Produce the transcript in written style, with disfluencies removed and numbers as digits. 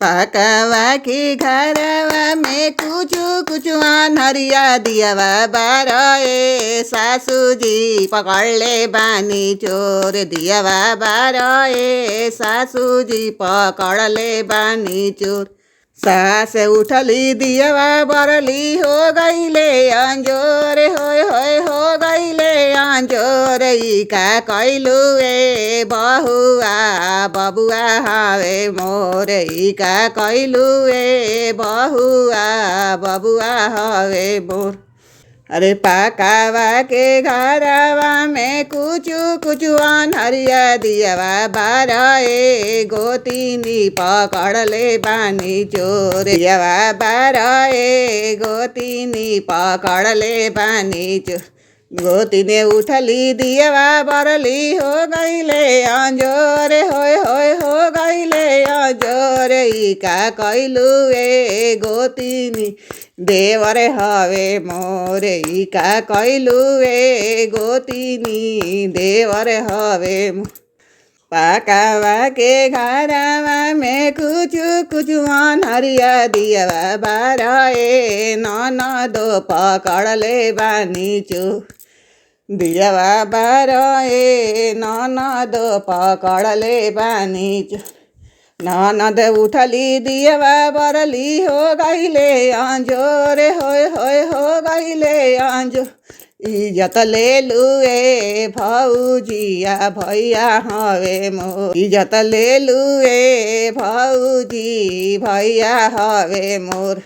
पकवा के घरवा में कुचु कुचु अनहरिया दियावा बारे सासू जी पकड़ ले बानी चोर दियावा बारे सासू जी पकड़ ले बानी चोर। सास उठली दियावा बरली हो गईले अंजोर होय होय हो गईले अंजोर ई का कैलू ए बहुआ बबुआ हावे मोर ई का कैलू ए बहुआ बबुआ हावे मोर। अरे पकावा के घरवा में कुचु कुचु अनहरिया दियावा बारे गोतिनी पकड़ ले बानी चोर दियावा बारे गोतिनी पकड़ ले बानी चोर। गोतिने उठली दियावा बरली हो गईले अंजोर होय होय हो गईले अंजोर ई का कैलू ए गोतिनी देवर हवे मोर ई का कैलू ए गोतिनी देवर हवे मोर। पकावा के घरवा में कुचु कुचु अनहरिया दियावा बारे ननदो पकड़ ले बानी चोर दियावा बारे ननदो पकड़ ले बानी चोर। ननद उठली दियावा बरली हो गईले अंजोर होय होय हो गईले अंजोर। इज्जत ले लुए भौजिया भैया हवे मोर इज्जत ले लुए भौजी भैया हवे मोर।